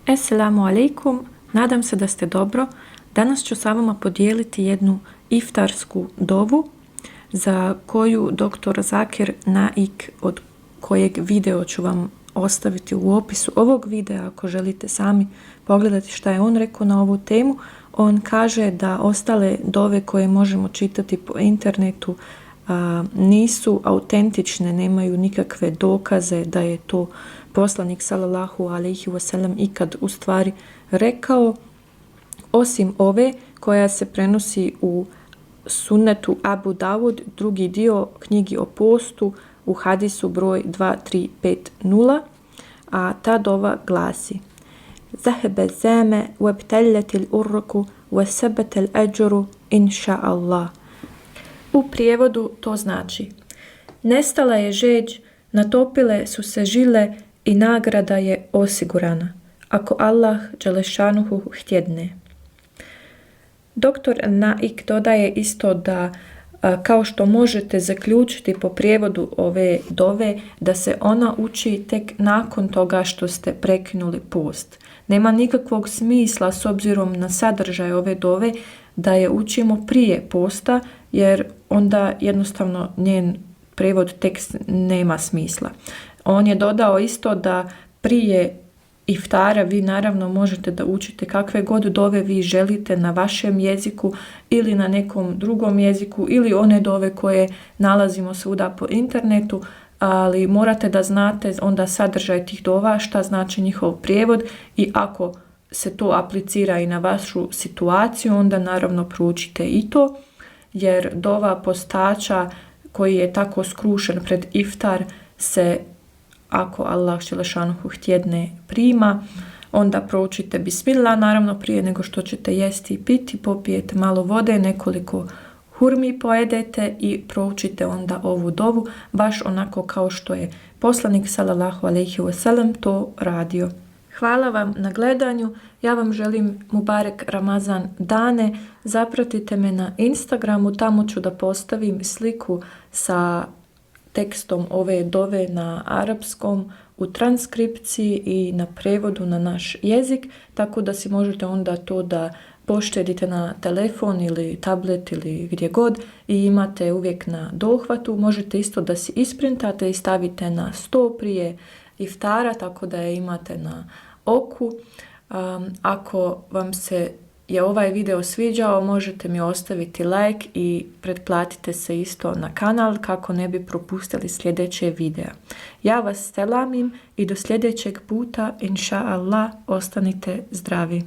Assalamu alaikum, nadam se da ste dobro. Danas ću sa vama podijeliti jednu iftarsku dovu za koju dr. Zakir Naik, od kojeg video ću vam ostaviti u opisu ovog videa ako želite sami pogledati šta je on rekao na ovu temu. On kaže da ostale dove koje možemo čitati po internetu nisu autentične, nemaju nikakve dokaze da je to poslanik sallallahu alejhi ve sellem ikad u stvari rekao, osim ove koja se prenosi u sunnetu Abu Dawud, drugi dio knjigi o postu, u hadisu broj 2350, a ta dova glasi: Zahebe zeme wabtalletil urku wasabatal ajru inša Allah. U prijevodu to znači: nestala je žeđ, natopile su se žile i nagrada je osigurana, ako Allah dželešanuhu htjedne. Doktor Naik dodaje isto da kao što možete zaključiti po prijevodu ove dove, da se ona uči tek nakon toga što ste prekinuli post. Nema nikakvog smisla s obzirom na sadržaj ove dove da je učimo prije posta, jer onda jednostavno njen prijevod tekst nema smisla. On je dodao isto da prije iftara vi naravno možete da učite kakve god dove vi želite na vašem jeziku ili na nekom drugom jeziku ili one dove koje nalazimo svuda po internetu, ali morate da znate onda sadržaj tih dova, šta znači njihov prijevod, i ako se to aplicira i na vašu situaciju, onda naravno proučite i to, jer dova postača koji je tako skrušen pred iftar se, ako Allah dželešanuhu htjedne, prima. Onda proučite bismillah naravno prije nego što ćete jesti i piti, popijete malo vode, nekoliko hurmi pojedete i proučite onda ovu dovu baš onako kao što je poslanik sallallahu alejhi ve sellem to radio. Hvala vam na gledanju, ja vam želim mubarek Ramazan dane, zapratite me na Instagramu, tamo ću da postavim sliku sa tekstom ove dove na arapskom u transkripciji i na prevodu na naš jezik, tako da si možete onda to da poštedite na telefon ili tablet ili gdje god i imate uvijek na dohvatu. Možete isto da si isprintate i stavite na sto prije iftara, tako da je imate na oku. Ako vam se je ovaj video sviđao, možete mi ostaviti like i pretplatite se isto na kanal kako ne bi propustili sljedeće videa. Ja vas selamim i do sljedećeg puta, inša Allah, ostanite zdravi.